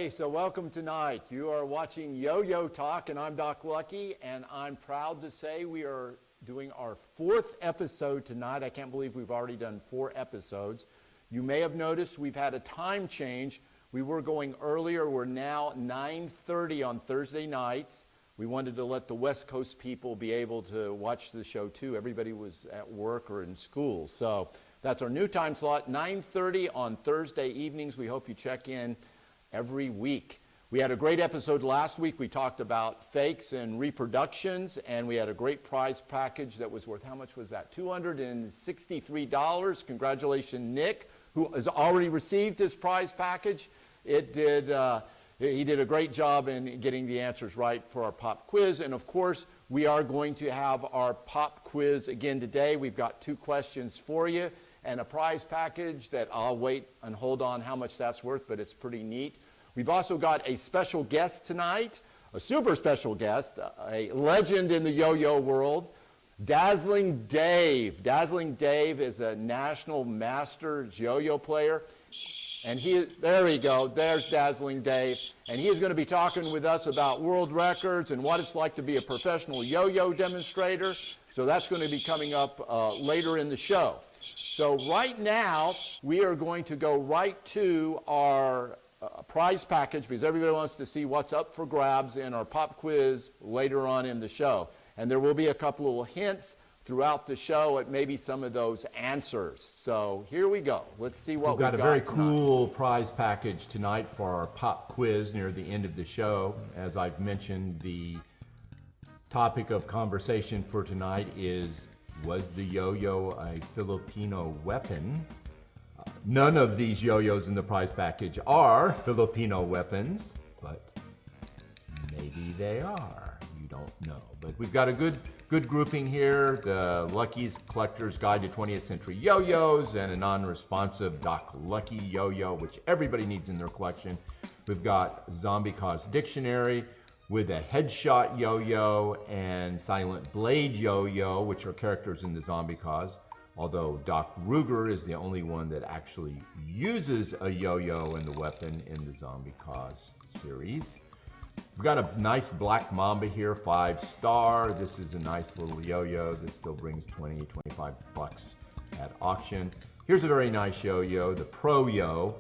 Okay, so welcome tonight. You are watching Yo-Yo Talk, and I'm Doc Lucky, and I'm proud to say we are doing our 4th episode tonight. I can't believe we've already done 4 episodes. You may have noticed we've had a time change. We were going earlier. We're now 9:30 on Thursday nights. We wanted to let the West Coast people be able to watch the show too. Everybody was at work or in school. So that's our new time slot, 9:30 on Thursday evenings. We hope you check in every week. We had a great episode last week. We talked about fakes and reproductions, and we had a great prize package that was worth, how much was that? $263. Congratulations, Nick, who has already received his prize package. He did a great job in getting the answers right for our pop quiz. And of course, we are going to have our pop quiz again today. We've got 2 questions for you and a prize package that I'll wait and hold on how much that's worth, but it's pretty neat. We've also got a special guest tonight, a super special guest, a legend in the yo-yo world, Dazzling Dave. Dazzling Dave is a national master yo-yo player. And there we go, there's Dazzling Dave. And he is going to be talking with us about world records and what it's like to be a professional yo-yo demonstrator. So that's going to be coming up later in the show. So right now, we are going to go right to our prize package because everybody wants to see what's up for grabs in our pop quiz later on in the show. And there will be a couple of hints throughout the show at maybe some of those answers. So here we go. Let's see what we've got. We've got a very cool prize package tonight for our pop quiz near the end of the show. As I've mentioned, the topic of conversation for tonight is, was the yo-yo a Filipino weapon? None of these yo-yos in the prize package are Filipino weapons, but maybe they are. You don't know. But we've got a good grouping here. The Lucky's Collector's Guide to 20th Century Yo-Yos and a non-responsive Doc Lucky yo-yo, which everybody needs in their collection. We've got Zombie Cause Dictionary with a headshot yo-yo and silent blade yo-yo, which are characters in the Zombie Cause. Although Doc Ruger is the only one that actually uses a yo-yo and the weapon in the Zombie Cause series. We've got a nice black mamba here, 5-star. This is a nice little yo-yo. This still brings 20, 25 bucks at auction. Here's a very nice yo-yo, the Pro Yo.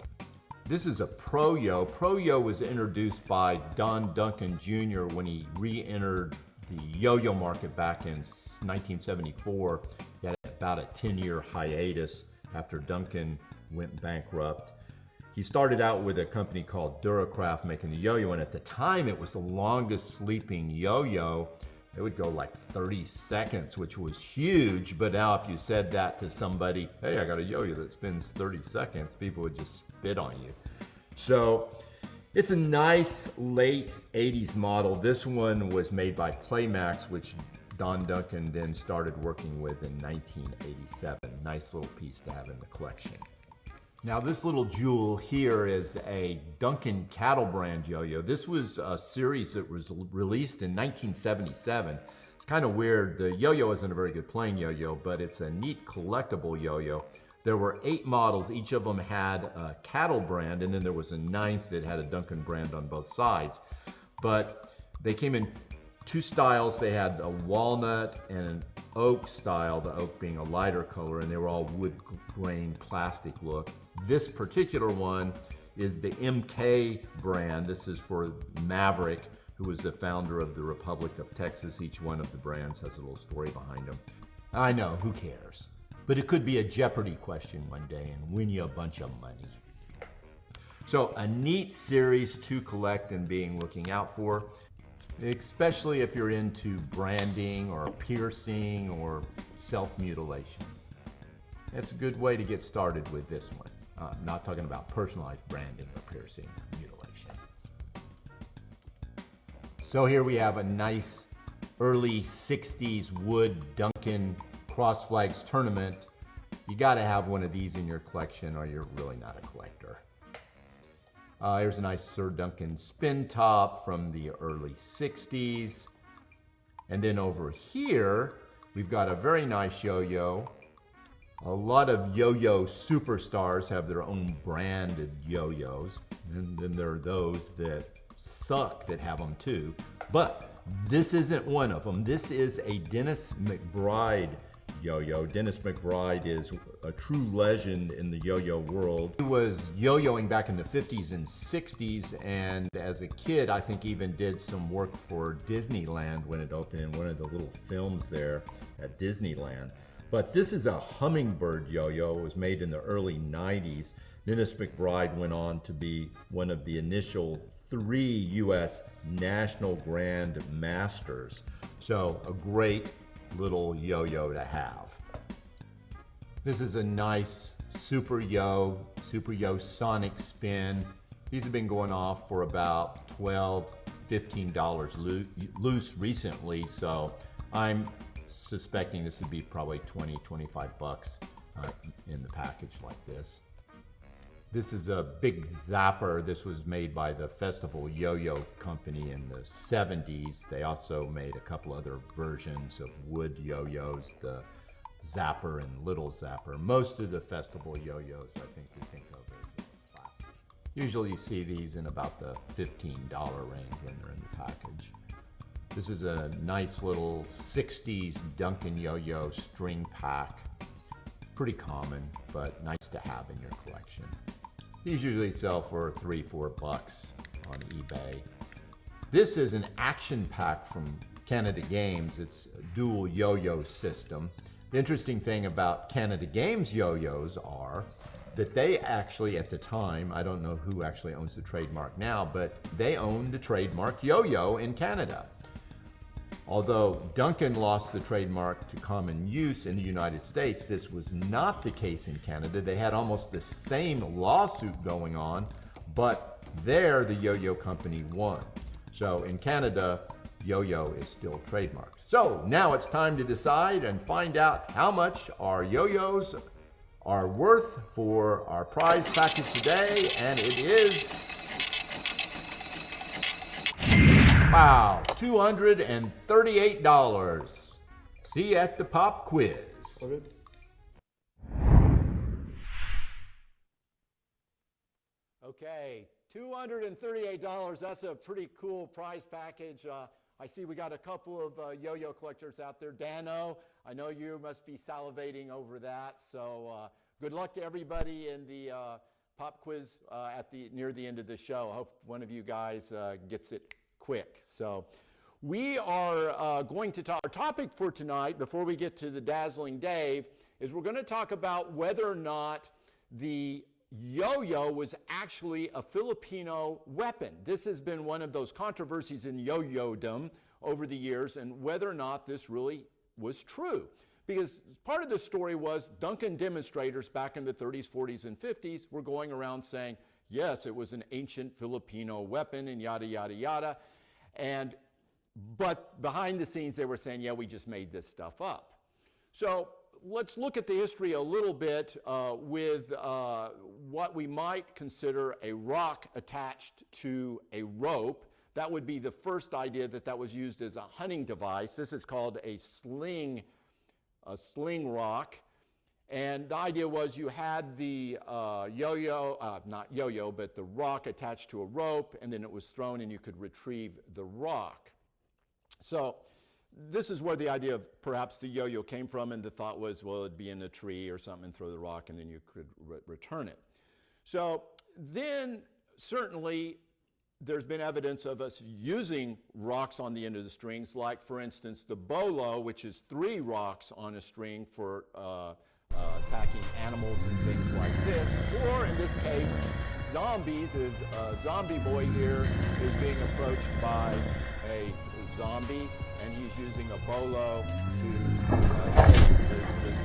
This is a Pro Yo. Pro Yo was introduced by Don Duncan Jr. when he re-entered the yo-yo market back in 1974. He had about a 10-year hiatus after Duncan went bankrupt. He started out with a company called Duracraft making the yo-yo, and at the time it was the longest sleeping yo-yo. It would go like 30 seconds, which was huge, but now if you said that to somebody, hey, I got a yo-yo that spins 30 seconds, people would just spit on you. So it's a nice late 80s model. This one was made by Playmax, which Don Duncan then started working with in 1987. Nice little piece to have in the collection. Now this little jewel here is a Duncan Cattle Brand yo-yo. This was a series that was released in 1977. It's kind of weird. The yo-yo isn't a very good playing yo-yo, but it's a neat collectible yo-yo. There were 8 models. Each of them had a Cattle Brand, and then there was a 9th that had a Duncan brand on both sides. But they came in 2 styles. They had a walnut and an oak style, the oak being a lighter color, and they were all wood grain plastic look. This particular one is the MK brand. This is for Maverick, who was the founder of the Republic of Texas. Each one of the brands has a little story behind them. I know, who cares? But it could be a Jeopardy question one day and win you a bunch of money. So a neat series to collect and being looking out for, especially if you're into branding or piercing or self-mutilation. That's a good way to get started with this one. Not talking about personalized branding or piercing or mutilation. So here we have a nice early 60s wood Duncan Cross Flags tournament. You got to have one of these in your collection or you're really not a collector. Here's a nice Sir Duncan spin top from the early 60s. And then over here, we've got a very nice yo-yo A lot of yo-yo superstars have their own branded yo-yos, and then there are those that suck that have them too. But this isn't one of them. This is a Dennis McBride yo-yo. Dennis McBride is a true legend in the yo-yo world. He was yo-yoing back in the 50s and 60s, and as a kid, I think even did some work for Disneyland when it opened in one of the little films there at Disneyland. But this is a hummingbird yo-yo. It was made in the early 90s. Dennis McBride went on to be one of the initial 3 U.S. National Grand Masters. So a great little yo-yo to have. This is a nice Super Yo Sonic Spin. These have been going off for about $12, $15 loose recently, so I'm suspecting this would be probably 20, 25 bucks in the package like this. This is a big zapper. This was made by the Festival Yo-Yo Company in the 70s. They also made a couple other versions of wood yo-yos, the Zapper and Little Zapper. Most of the Festival yo-yos I think we think of as plastic. Usually you see these in about the $15 range when they're in the package. This is a nice little 60s Duncan yo-yo string pack. Pretty common, but nice to have in your collection. These usually sell for $3, $4 on eBay. This is an action pack from Canada Games. It's a dual yo-yo system. The interesting thing about Canada Games yo-yos are that they actually, at the time, I don't know who actually owns the trademark now, but they own the trademark yo-yo in Canada. Although Duncan lost the trademark to common use in the United States, this was not the case in Canada. They had almost the same lawsuit going on, but there the yo-yo company won. So in Canada, yo-yo is still trademarked. So now it's time to decide and find out how much our yo-yos are worth for our prize package today, and it is, wow, $238. See you at the pop quiz. Okay, $238. That's a pretty cool prize package. I see we got a couple of yo-yo collectors out there. Dano, I know you must be salivating over that. So good luck to everybody in the pop quiz near the end of the show. I hope one of you guys gets it quick. So we are going to talk. Our topic for tonight, before we get to the Dazzling Dave, is we're going to talk about whether or not the yo-yo was actually a Filipino weapon. This has been one of those controversies in yo-yo-dom over the years, and whether or not this really was true. Because part of the story was Duncan demonstrators back in the 30s, 40s, and 50s were going around saying, yes, it was an ancient Filipino weapon and yada, yada, yada. But behind the scenes, they were saying, yeah, we just made this stuff up. So let's look at the history a little bit with what we might consider a rock attached to a rope. That would be the first idea that was used as a hunting device. This is called a sling rock. And the idea was you had the not yo-yo, but the rock attached to a rope, and then it was thrown and you could retrieve the rock. So this is where the idea of perhaps the yo-yo came from, and the thought was, well, it'd be in a tree or something and throw the rock and then you could return it. So then certainly there's been evidence of us using rocks on the end of the strings, like for instance the bolo, which is 3 rocks on a string for attacking animals and things like this. Or in this case, zombies, is zombie boy here is being approached by a zombie, and he's using a bolo to take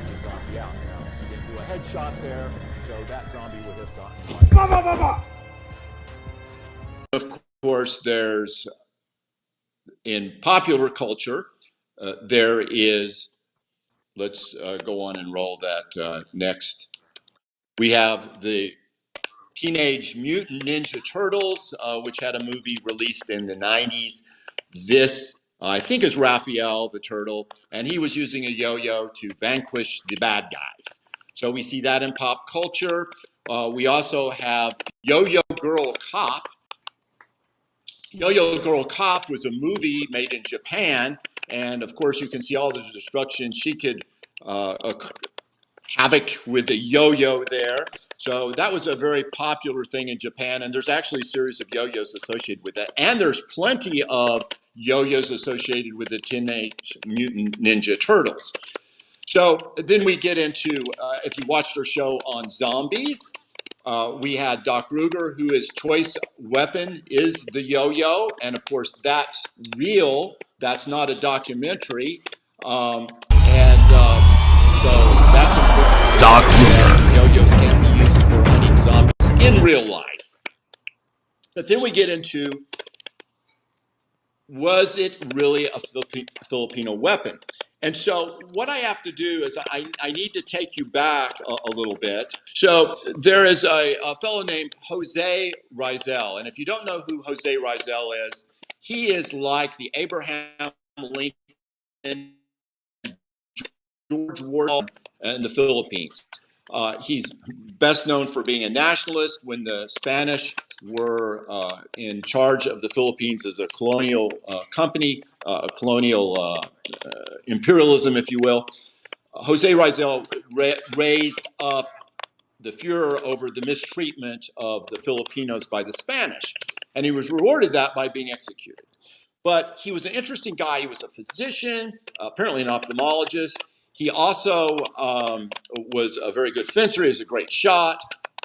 the zombie out. Now, he didn't do a headshot there, so that zombie would have gotten. Of course, there's, in popular culture, there is, let's go on and roll that next. We have the Teenage Mutant Ninja Turtles, which had a movie released in the 90s. This, I think, is Raphael the Turtle, and he was using a yo-yo to vanquish the bad guys. So we see that in pop culture. We also have Yo-Yo Girl Cop. Yo-Yo Girl Cop was a movie made in Japan, and of course you can see all the destruction she could havoc with the yo-yo there. So that was a very popular thing in Japan, and there's actually a series of yo-yos associated with that. And there's plenty of yo-yos associated with the Teenage Mutant Ninja Turtles. So then we get into, if you watched our show on zombies, we had Doc Ruger, who his choice weapon is the yo-yo. And of course, that's real. That's not a documentary. So that's important. Doc Ruger. Yo-yos can be used for hunting zombies in real life. But then we get into, was it really a Filipino weapon? And so what I have to do is I need to take you back a little bit. So there is a fellow named Jose Rizal. And if you don't know who Jose Rizal is, he is like the Abraham Lincoln, George Washington in the Philippines. He's best known for being a nationalist when the Spanish were in charge of the Philippines as a colonial company, colonial imperialism, if you will. Jose Rizal raised up the furor over the mistreatment of the Filipinos by the Spanish, and he was rewarded that by being executed. But he was an interesting guy. He was a physician, apparently an ophthalmologist. He also was a very good fencer. He was a great shot.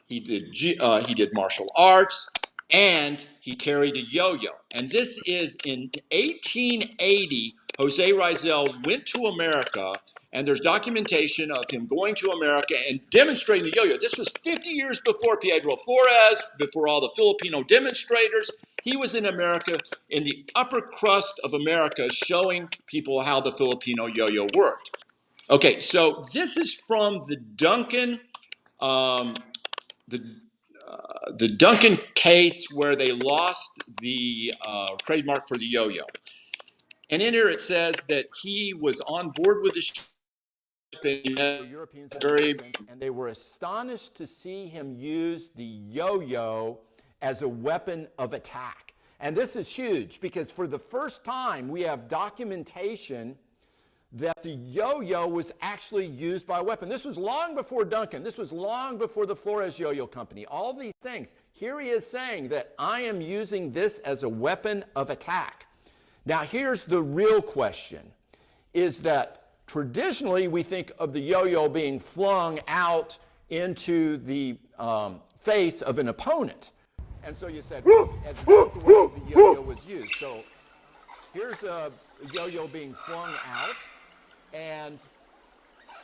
He did martial arts, and he carried a yo-yo. And this is in 1880. Jose Rizal went to America, and there's documentation of him going to America and demonstrating the yo-yo. This was 50 years before Pedro Flores, before all the Filipino demonstrators. He was in America, in the upper crust of America, showing people how the Filipino yo-yo worked. Okay, so this is from the Duncan, the Duncan case where they lost the trademark for the yo-yo. And in here it says that he was on board with the ship. The Europeans and they were astonished to see him use the yo-yo as a weapon of attack. And this is huge because for the first time we have documentation that the yo-yo was actually used by a weapon. This was long before Duncan. This was long before the Flores Yo-Yo Company. All these things. Here he is saying that I am using this as a weapon of attack. Now here's the real question, is that traditionally we think of the yo-yo being flung out into the face of an opponent. And so you said, that's the way the yo-yo was used. So here's a yo-yo being flung out, and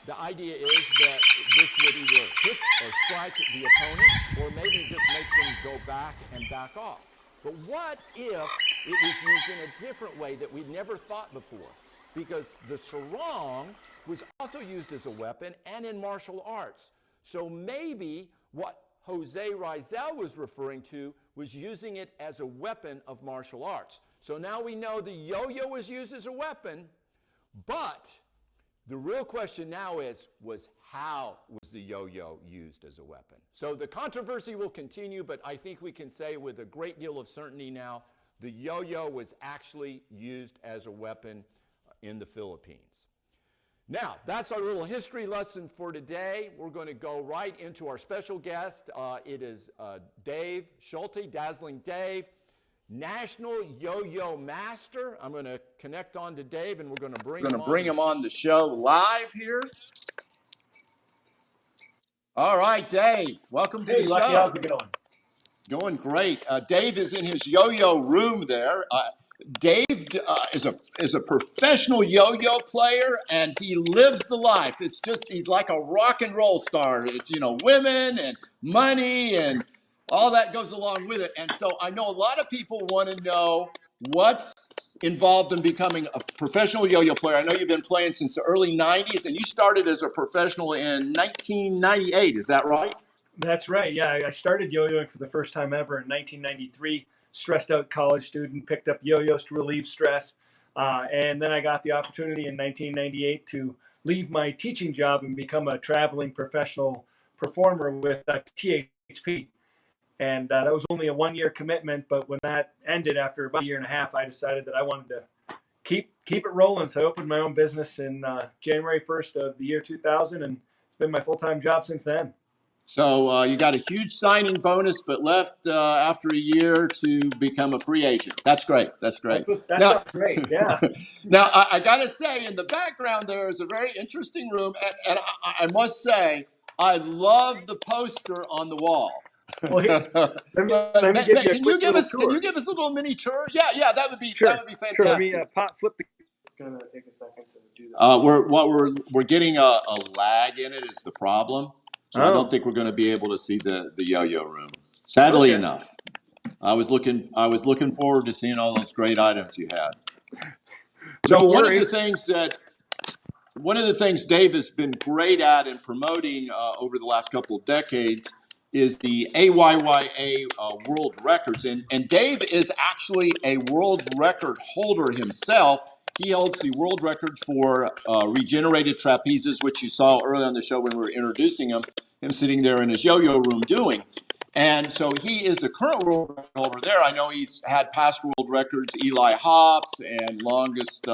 the idea is that this would either hit or strike the opponent, or maybe just make them go back and back off. But what if it was used in a different way that we'd never thought before? Because the sarong was also used as a weapon and in martial arts. So maybe what Jose Rizal was referring to was using it as a weapon of martial arts. So now we know the yo-yo was used as a weapon, but the real question now was how was the yo-yo used as a weapon? So the controversy will continue, but I think we can say with a great deal of certainty now, the yo-yo was actually used as a weapon in the Philippines. Now, that's our little history lesson for today. We're going to go right into our special guest. It is Dave Schulte, Dazzling Dave, National Yo-Yo Master. I'm going to connect on to Dave, and we're going to bring him on the show live here. All right, Dave, welcome to the show. Lucky, how's it going? Going great. Dave is in his yo-yo room there. Dave is a professional yo-yo player, and he lives the life. It's just, he's like a rock and roll star. It's, women and money and all that goes along with it. And so I know a lot of people want to know what's involved in becoming a professional yo-yo player. I know you've been playing since the early 90s, and you started as a professional in 1998. Is that right? That's right. Yeah, I started yo-yoing for the first time ever in 1993. Stressed out college student, picked up yo-yos to relieve stress. And then I got the opportunity in 1998 to leave my teaching job and become a traveling professional performer with THP. And that was only a 1 year commitment. But when that ended after about a year and a half, I decided that I wanted to keep it rolling. So I opened my own business in January 1st of the year 2000, and it's been my full-time job since then. So you got a huge signing bonus, but left after a year to become a free agent. That's great. That's great. That Now, sounds great. Yeah. now I got to say, in the background there is a very interesting room, and I must say, I love the poster on the wall. Well, here, let me give you a Can you quick give little us? Can tour. you give us a little mini tour? Yeah, that would be Sure. Let me fantastic. flip the. It's gonna take a second to do that. We're getting a lag in it is the problem. So I don't Oh, think we're going to be able to see the yo-yo room. Sadly okay. enough, I was looking forward to seeing all those great items you had. No So worries. one of the things Dave has been great at in promoting over the last couple of decades is the AYYA world records. And Dave is actually a world record holder himself. He holds the world record for regenerated trapezes, which you saw earlier on the show when we were introducing him sitting there in his yo-yo room doing. And so he is the current world record holder there. I know he's had past world records, Eli Hobbs, and longest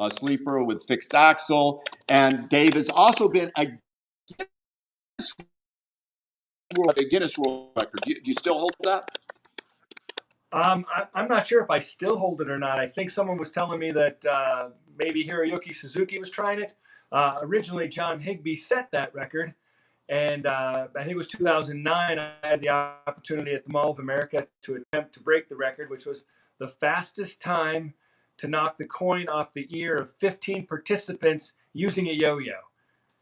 sleeper with fixed axle. And Dave has also been a Guinness World Record. Do you still hold that? I'm not sure if I still hold it or not. I think someone was telling me that maybe Hiroyuki Suzuki was trying it. Originally, John Higbee set that record, and I think it was 2009. I had the opportunity at the Mall of America to attempt to break the record, which was the fastest time to knock the coin off the ear of 15 participants using a yo-yo.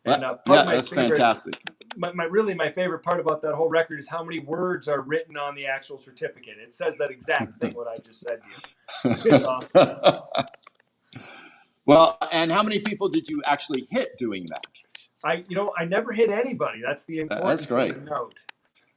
And part of my That's favorite, fantastic. my favorite part about that whole record is how many words are written on the actual certificate. It says that exact thing what I just said to you. It's awesome. Well, and how many people did you actually hit doing that? I never hit anybody. That's the important That's great. thing to note.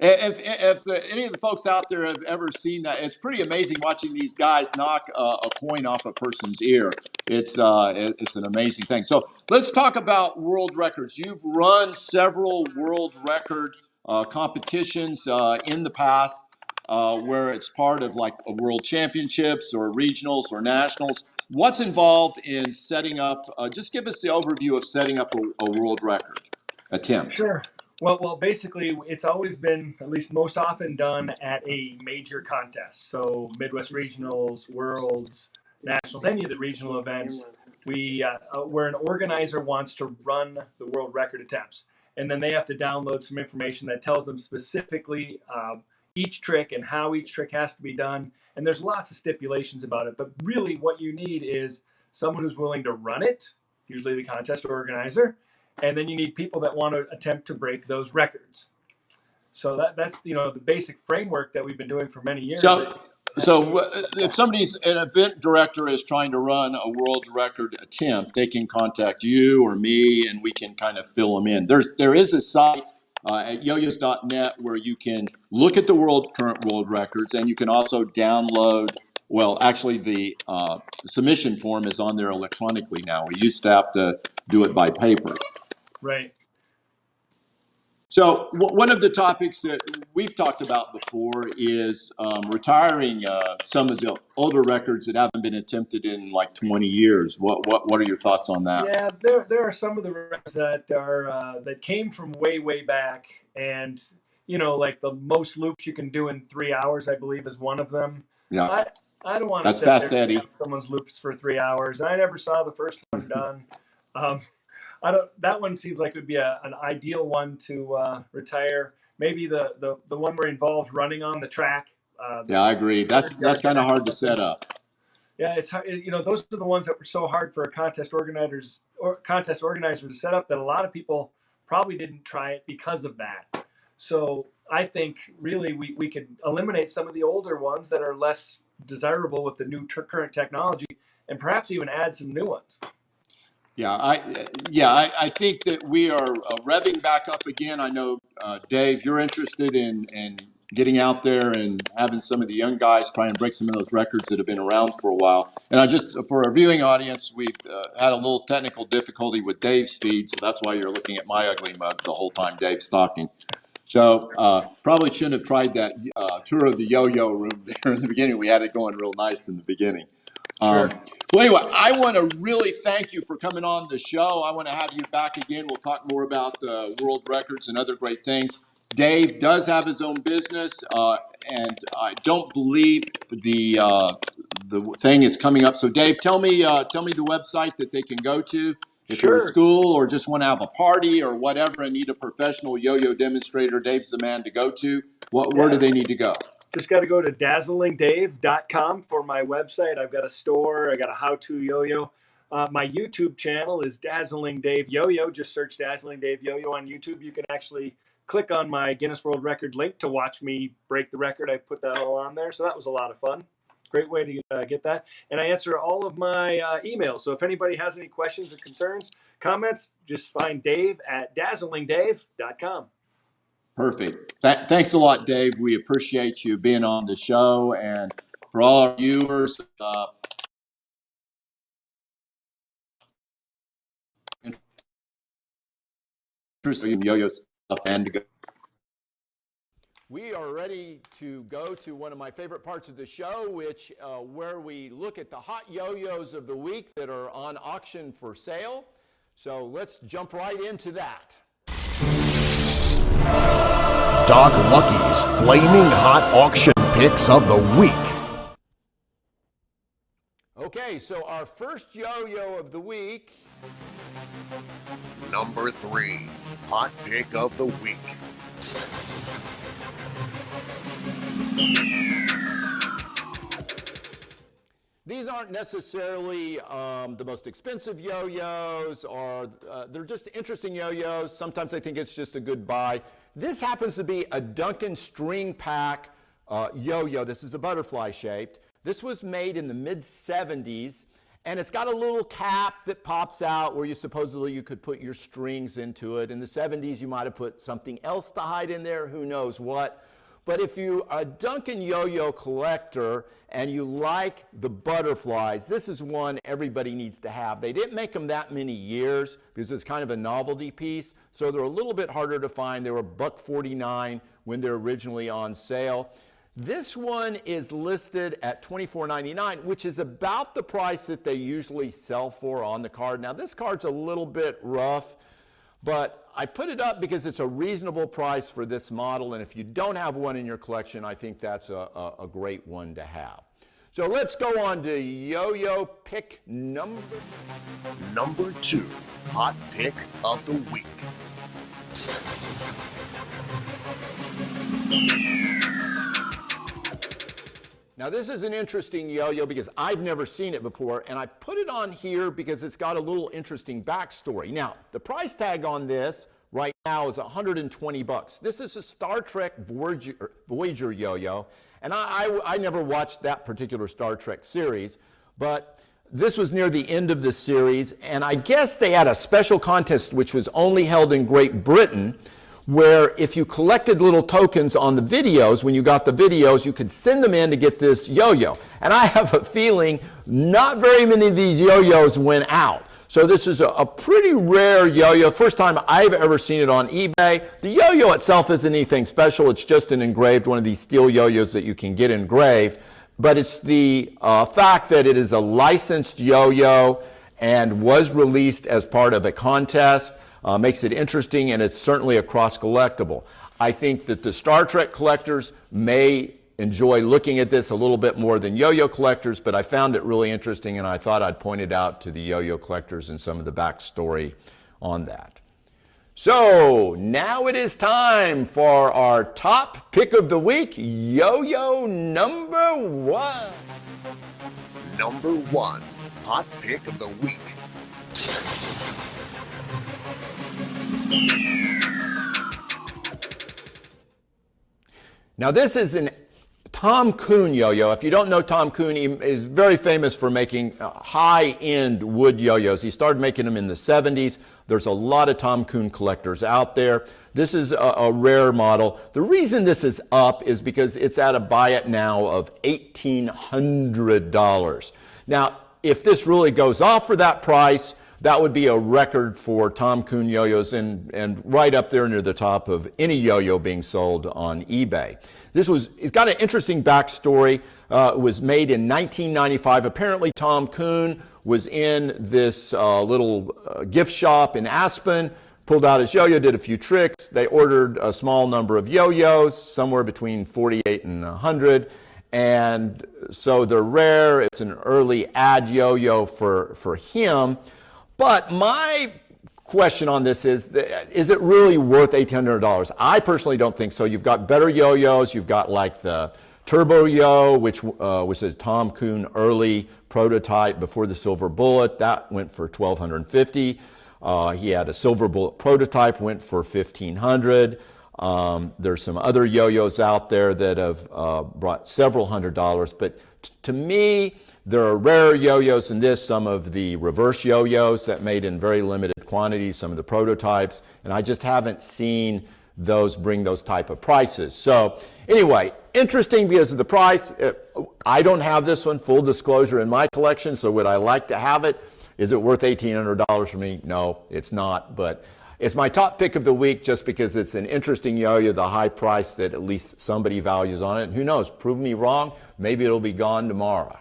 If any of the folks out there have ever seen that, it's pretty amazing watching these guys knock a coin off a person's ear. It's an amazing thing. So let's talk about world records. You've run several world record competitions in the past where it's part of like a world championships or regionals or nationals. What's involved in setting up? Just give us the overview of setting up a world record attempt. Sure. Well, basically, it's always been, at least most often, done at a major contest. So Midwest Regionals, Worlds, Nationals, any of the regional events, where an organizer wants to run the world record attempts, and then they have to download some information that tells them specifically each trick and how each trick has to be done. And there's lots of stipulations about it, but really, what you need is someone who's willing to run it, usually the contest organizer, and then you need people that want to attempt to break those records. So that's the basic framework that we've been doing for many years. So if an event director is trying to run a world record attempt, they can contact you or me, and we can kind of fill them in. There is a site at yoyos.net where you can look at the current world records, and you can also download. Well, actually, the submission form is on there electronically now. We used to have to do it by paper. Right. So one of the topics that we've talked about before is retiring some of the older records that haven't been attempted in like 20 years. What are your thoughts on that? Yeah, there are some of the records that are that came from way back, and like the most loops you can do in 3 hours, I believe, is one of them. Yeah, I don't want to that's sit Fast there Eddie. and someone's loops for 3 hours. I never saw the first one done. That one seems like it would be an ideal one to retire. Maybe the one where it involves running on the track. Yeah, I agree. That's kind of hard to set up. Yeah, it's hard. Those are the ones that were so hard for a contest organizer to set up that a lot of people probably didn't try it because of that. So I think really we could eliminate some of the older ones that are less desirable with the new current technology, and perhaps even add some new ones. Yeah, I think that we are revving back up again. I know, Dave, you're interested in getting out there and having some of the young guys try and break some of those records that have been around for a while. And for our viewing audience, we had a little technical difficulty with Dave's feed, so that's why you're looking at my ugly mug the whole time Dave's talking. So probably shouldn't have tried that tour of the Yo-Yo room there in the beginning. We had it going real nice in the beginning. Sure. Well, anyway, I want to really thank you for coming on the show. I want to have you back again. We'll talk more about the world records and other great things. Dave does have his own business, and I don't believe the thing is coming up. So, Dave, tell me the website that they can go to if you're a Sure. school or just want to have a party or whatever and need a professional yo-yo demonstrator. Dave's the man to go to. Where do they need to go? Just got to go to dazzlingdave.com for my website. I've got a store. I got a how-to yo-yo. My YouTube channel is Dazzling Dave Yo-Yo. Just search Dazzling Dave Yo-Yo on YouTube. You can actually click on my Guinness World Record link to watch me break the record. I put that all on there. So that was a lot of fun. Great way to get that. And I answer all of my emails. So if anybody has any questions or concerns, comments, just find Dave at dazzlingdave.com. Perfect. Thanks a lot, Dave. We appreciate you being on the show. And for all our viewers, interested in yo-yo stuff and to go. We are ready to go to one of my favorite parts of the show, where we look at the hot yo-yos of the week that are on auction for sale. So let's jump right into that. Doc Lucky's Flaming Hot Auction Picks of the Week. Okay, so our first yo-yo of the week. Number 3, Hot Pick of the Week. These aren't necessarily the most expensive yo-yos, or they're just interesting yo-yos. Sometimes I think it's just a good buy. This happens to be a Duncan string pack yo-yo. This is a butterfly shaped. This was made in the mid-70s, and it's got a little cap that pops out where you could put your strings into it. In the 70s, you might have put something else to hide in there, who knows what. But if you're a Duncan yo-yo collector and you like the butterflies, this is one everybody needs to have. They didn't make them that many years because it's kind of a novelty piece, so they're a little bit harder to find. They were $1.49 when they're originally on sale. This one is listed at $24.99, which is about the price that they usually sell for on the card. Now, this card's a little bit rough, but I put it up because it's a reasonable price for this model, and if you don't have one in your collection, I think that's a great one to have. So let's go on to yo-yo pick number 2, Hot Pick of the Week. Now this is an interesting yo-yo because I've never seen it before, and I put it on here because it's got a little interesting backstory. Now, the price tag on this right now is $120. This is a Star Trek Voyager yo-yo, and I never watched that particular Star Trek series, but this was near the end of the series, and I guess they had a special contest which was only held in Great Britain, where if you collected little tokens on the videos, when you got the videos, you could send them in to get this yo-yo. And I have a feeling not very many of these yo-yos went out. So this is a pretty rare yo-yo. First time I've ever seen it on eBay. The yo-yo itself isn't anything special. It's just an engraved, one of these steel yo-yos that you can get engraved. But it's the fact that it is a licensed yo-yo and was released as part of a contest. Makes it interesting, and it's certainly a cross collectible. I think that the Star Trek collectors may enjoy looking at this a little bit more than yo-yo collectors, but I found it really interesting, and I thought I'd point it out to the yo-yo collectors and some of the backstory on that. So now it is time for our top pick of the week, yo-yo number 1. Number 1, Hot Pick of the Week. Now this is a Tom Kuhn yo-yo. If you don't know Tom Kuhn, he is very famous for making high-end wood yo-yos. He started making them in the 70s. There's a lot of Tom Kuhn collectors out there. This is a rare model. The reason this is up is because it's at a buy it now of $1,800. Now, if this really goes off for that price, that would be a record for Tom Kuhn yo-yos and right up there near the top of any yo-yo being sold on eBay. It's got an interesting backstory. It was made in 1995. Apparently Tom Kuhn was in this little gift shop in Aspen, pulled out his yo-yo, did a few tricks. They ordered a small number of yo-yos, somewhere between 48 and 100. And so they're rare. It's an early ad yo-yo for him. But my question on this is it really worth $1,800? I personally don't think so. You've got better yo-yos. You've got like the Turbo Yo, which was a Tom Kuhn early prototype before the Silver Bullet. That went for $1,250. He had a Silver Bullet prototype, went for $1,500. There's some other yo-yos out there that have brought several $100s, but to me, there are rare yo-yos in this, some of the reverse yo-yos that made in very limited quantities, some of the prototypes, and I just haven't seen those bring those type of prices. So anyway, interesting because of the price. I don't have this one, full disclosure, in my collection, so would I like to have it? Is it worth $1,800 for me? No, it's not, but it's my top pick of the week just because it's an interesting yo-yo, the high price that at least somebody values on it. And who knows, prove me wrong, maybe it'll be gone tomorrow.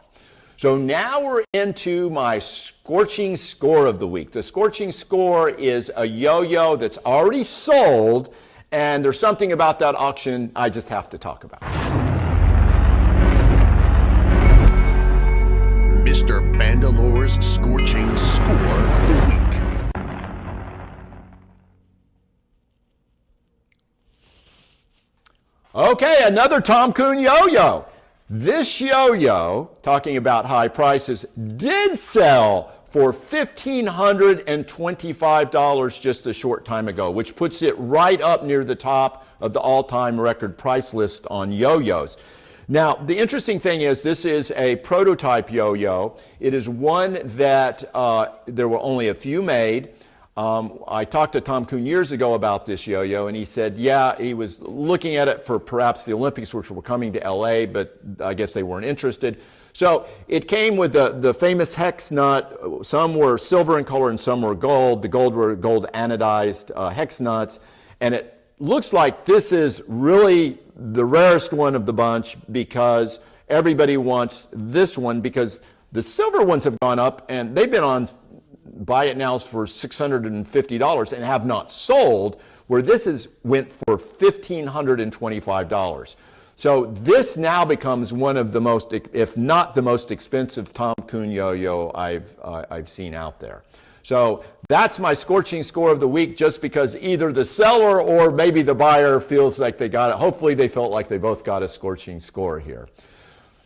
So now we're into my Scorching Score of the week. The Scorching Score is a yo-yo that's already sold, and there's something about that auction I just have to talk about. Mr. Bandalore's Scorching Score of the week. Okay, another Tom Kuhn yo-yo. This yo-yo, talking about high prices, did sell for $1,525 just a short time ago, which puts it right up near the top of the all-time record price list on yo-yos. Now, the interesting thing is this is a prototype yo-yo. It is one that there were only a few made. I talked to Tom Kuhn years ago about this yo-yo, and he said, yeah, he was looking at it for perhaps the Olympics, which were coming to LA, but I guess they weren't interested. So it came with the famous hex nut. Some were silver in color and some were gold. The gold were gold anodized hex nuts. And it looks like this is really the rarest one of the bunch because everybody wants this one because the silver ones have gone up and they've been on buy it nows for $650 and have not sold, where this went for $1,525. So this now becomes one of the most, if not the most expensive Tom Kuhn yo-yo I've seen out there. So that's my Scorching Score of the week, just because either the seller or maybe the buyer feels like they got it. Hopefully they felt like they both got a Scorching Score here.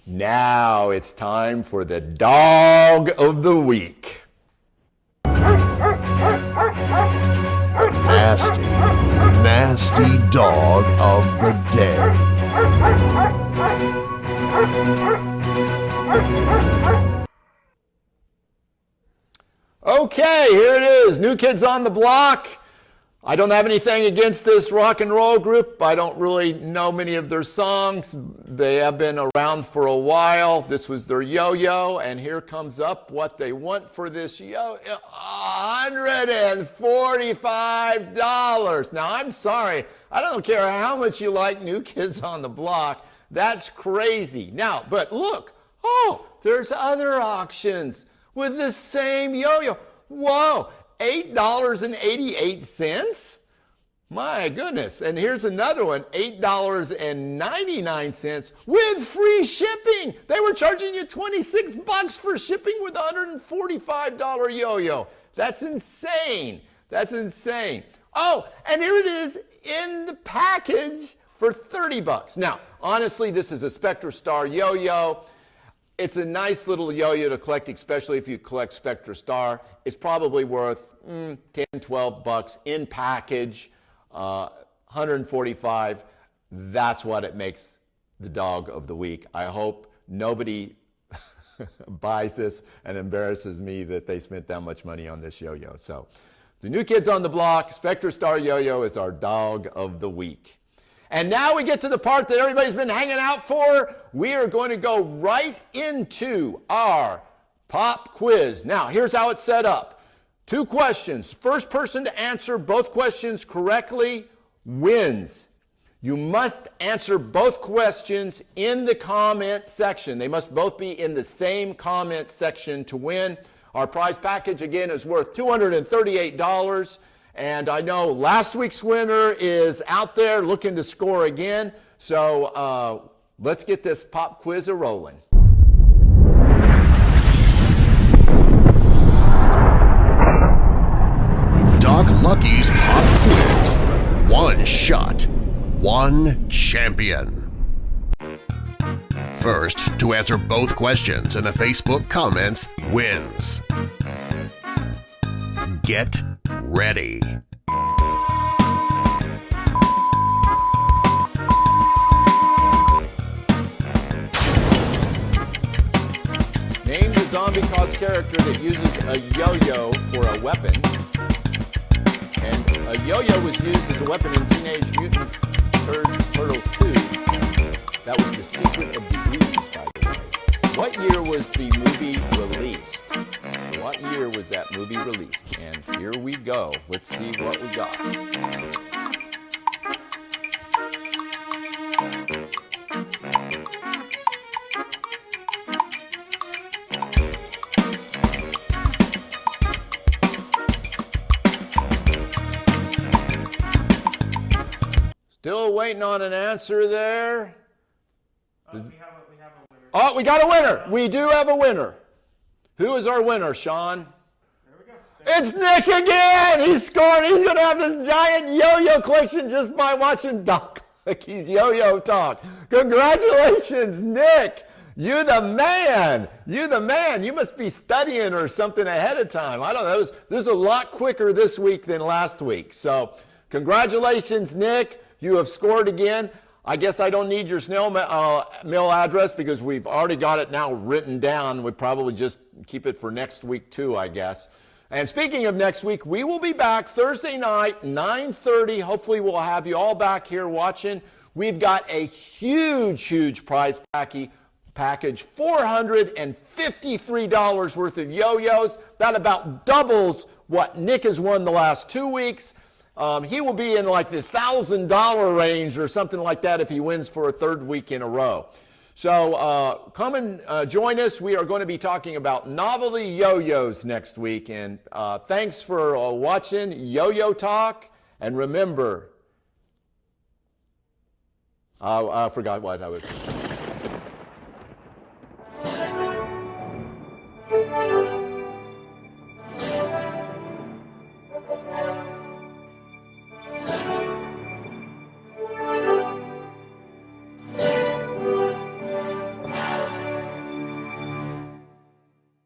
Now it's time for the Dog of the Week. Nasty, nasty dog of the day. Okay, here it is. New Kids on the Block. I don't have anything against this rock and roll group. I don't really know many of their songs. They have been around for a while. This was their yo-yo, and here comes up what they want for this yo-yo. $145. Now, I'm sorry. I don't care how much you like New Kids on the Block. That's crazy. Now, but look. Oh, there's other auctions with the same yo-yo. Whoa. $8.88? My goodness. And here's another one, $8.99 with free shipping. They were charging you $26 for shipping with a $145 yo-yo. That's insane. That's insane. Oh, and here it is in the package for $30. Now, honestly, this is a Spectra Star yo-yo. It's a nice little yo-yo to collect, especially if you collect Spectra Star. It's probably worth $10, $12 in package, $145. That's what it makes the dog of the week. I hope nobody buys this and embarrasses me that they spent that much money on this yo-yo. So the new kids on the block, Spectre Star Yo-Yo is our dog of the week. And now we get to the part that everybody's been hanging out for. We are going to go right into our pop quiz. Now, here's how it's set up. 2 questions. First person to answer both questions correctly wins. You must answer both questions in the comment section. They must both be in the same comment section to win. Our prize package, again, is worth $238. And I know last week's winner is out there looking to score again. So let's get this pop quiz a-rolling. Doc Lucky's Pop Quiz. 1 shot, 1 champion. First to answer both questions in the Facebook comments wins. Get ready. Name the zombie cause character that uses a yo-yo for a weapon. And a yo-yo was used as a weapon in Teenage Mutant Turtles 2. That was the secret of the ooze, by the way. What year was the movie released? What year was that movie released? And here we go. Let's see what we got. Still waiting on an answer there. We have a winner. Oh, we got a winner. We do have a winner. Who is our winner, Sean? There we go. It's Nick again. He scored. He's going to have this giant yo-yo collection just by watching Doc Lucky's yo-yo talk. Congratulations, Nick. You the man. You the man. You must be studying or something ahead of time. I don't know. This was a lot quicker this week than last week. So congratulations, Nick. You have scored again. I guess I don't need your snail mail address because we've already got it now written down. We'd probably just keep it for next week too, I guess. And speaking of next week, we will be back Thursday night, 9:30. Hopefully we'll have you all back here watching. We've got a huge prize package, $453 worth of yo-yos. That about doubles what Nick has won the last 2 weeks. He will be in like the $1,000 range or something like that if he wins for a 3rd week in a row. So come and join us. We are going to be talking about novelty yo-yos next week. And thanks for watching Yo-Yo Talk. And remember, I forgot what I was